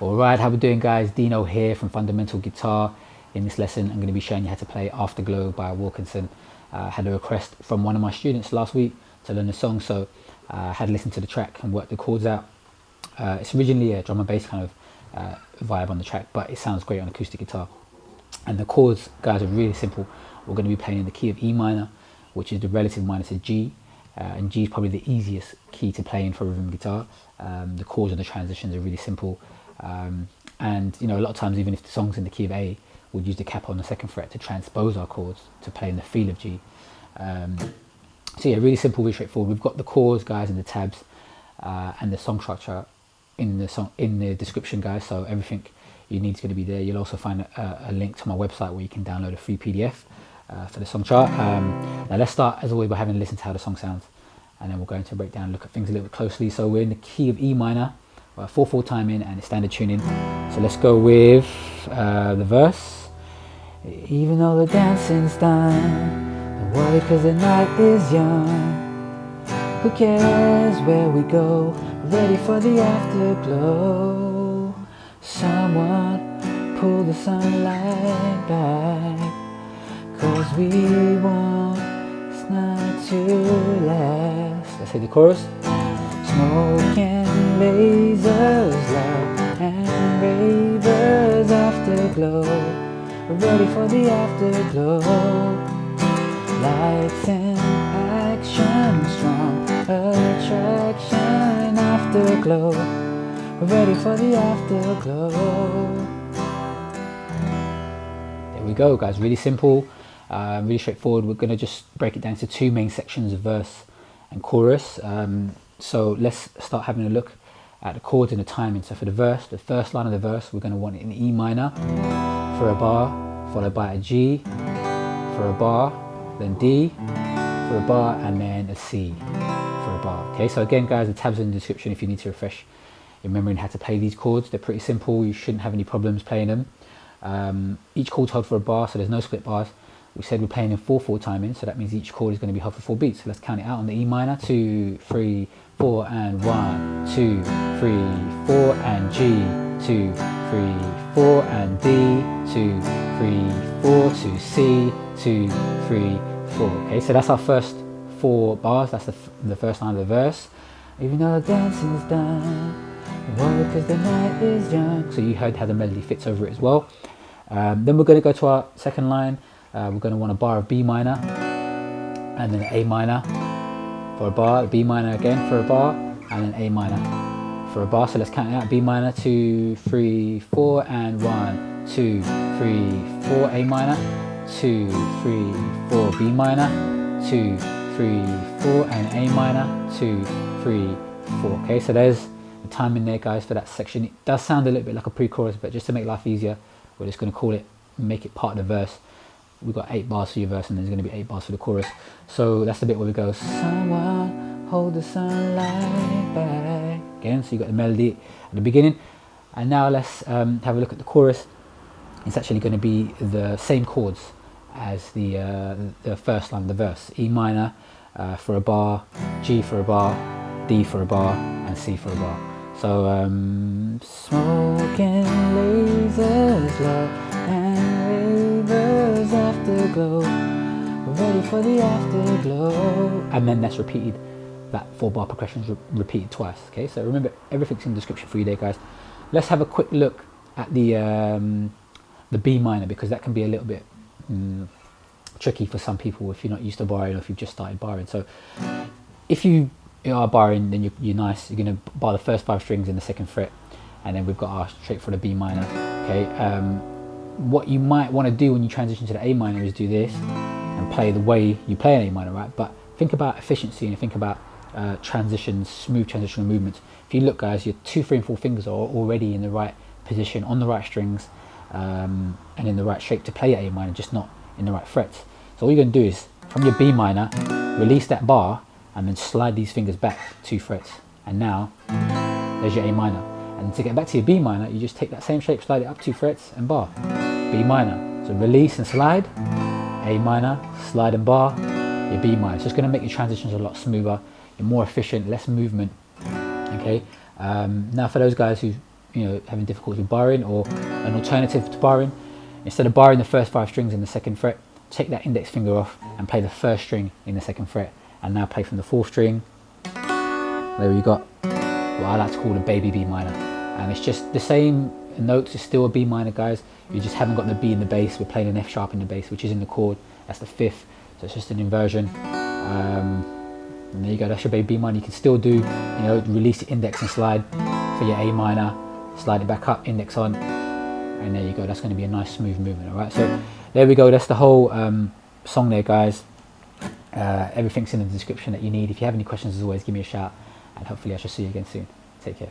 Alright, how we doing guys? Dino here from Fundamental Guitar. In this lesson I'm going to be showing you how to play Afterglow by Wilkinson. I had a request from one of my students last week to learn the song, so I had to listen to the track and work the chords out. It's originally a drum and bass kind of vibe on the track, but it sounds great on acoustic guitar. And the chords, guys, are really simple. We're going to be playing in the key of E minor, which is the relative minor to G. And G is probably the easiest key to play in for rhythm guitar. The chords and the transitions are really simple. And you know, a lot of times, even if the song's in the key of A, we'd use the cap on the second fret to transpose our chords to play in the feel of G. So yeah, really simple, really straightforward. We've got the chords, guys, and the tabs and the song structure in the description, guys. So everything you need is going to be there. You'll also find a link to my website where you can download a free PDF for the song chart. Now let's start, as always, by having a listen to how the song sounds, and then we'll go into a breakdown and look at things a little bit closely. So we're in the key of E minor, 4/4 timing, and it's standard tuning. So let's go with the verse. Even though the dancing's done, don't worry 'cause the night is young. Who cares where we go? Ready for the afterglow. Someone pull the sunlight back, 'cause we want it's not to last. Let's say the chorus. Smoking lasers loud and ravers afterglow. Ready for the afterglow. Lights in action, strong attraction, afterglow. Ready for the afterglow. There we go, guys. Really simple, really straightforward. We're going to just break it down into two main sections of verse and chorus. So let's start having a look at the chords and the timing. So for the verse, the first line of the verse, we're going to want it in E minor for a bar, followed by a G for a bar, then D for a bar, and then a C for a bar. Okay, so again, guys, the tabs are in the description if you need to refresh your memory and how to play these chords. They're pretty simple. You shouldn't have any problems playing them. Each chord's held for a bar, so there's no split bars. We said we're playing in 4/4 timing, so that means each chord is going to be held for 4 beats. So let's count it out on the E minor: 2, 3, 4, and 1, 2, 3, 4, and G, 2, 3, 4, and D, 2, 3, 4, to C, 2, 3, 4. Okay, so that's our first 4 bars. That's the first line of the verse. Even though the dancing's done, why? Because the night is young. So you heard how the melody fits over it as well. Then we're going to go to our second line. We're going to want a bar of B minor, and then A minor for a bar, B minor again for a bar, and then A minor for a bar. So let's count it out: B minor, 2, 3, 4, and 1, 2, 3, 4, A minor, 2, 3, 4, B minor, 2, 3, 4, and A minor, 2, 3, 4. Okay, so there's the timing there, guys, for that section. It does sound a little bit like a pre-chorus, but just to make life easier, we're just going to call it, make it part of the verse. We've got 8 bars for your verse, and there's going to be 8 bars for the chorus. So that's the bit where we go, someone hold the sunlight back. Again, so you got the melody at the beginning. And now let's have a look at the chorus. It's actually going to be the same chords as the first line of the verse. E minor for a bar, G for a bar, D for a bar, and C for a bar. So smoking lasers low and ravers afterglow, ready for the afterglow. And then that's repeated, that 4 bar progression is repeated twice. Okay, so remember, everything's in the description for you there, guys. Let's have a quick look at the B minor, because that can be a little bit tricky for some people if you're not used to barring, or if you've just started barring. So if you are barring, then you're nice. You're going to bar the first 5 strings in the 2nd fret, and then we've got our straight for the B minor. Okay, what you might want to do when you transition to the A minor is do this and play the way you play an A minor, right? But think about efficiency and think about transitions, smooth transitional movements. If you look, guys, your 2, 3, and 4 fingers are already in the right position, on the right strings, and in the right shape to play A minor, just not in the right frets. So all you're going to do is, from your B minor, release that bar, and then slide these fingers back 2 frets, and now there's your A minor. And to get back to your B minor, you just take that same shape, slide it up 2 frets, and bar B minor. So release and slide, A minor, slide and bar, your B minor. So it's going to make your transitions a lot smoother, you're more efficient, less movement. Okay, now for those guys who having difficulty with barring, or an alternative to barring. Instead of barring the first 5 strings in the 2nd fret, take that index finger off and play the 1st string in the 2nd fret, and now play from the 4th string. There we got what I like to call a baby B minor, and it's just the same notes. It's still a B minor, guys. You just haven't got the B in the bass. We're playing an F sharp in the bass, which is in the chord. That's the 5th, so it's just an inversion. And there you go, that's your baby B minor. You can still do, release the index and slide for your A minor, slide it back up, index on, and there you go. That's going to be a nice smooth movement. All right, so there we go. That's the whole song there, guys. Everything's in the description that you need. If you have any questions, as always, give me a shout, and hopefully I shall see you again soon. Take care.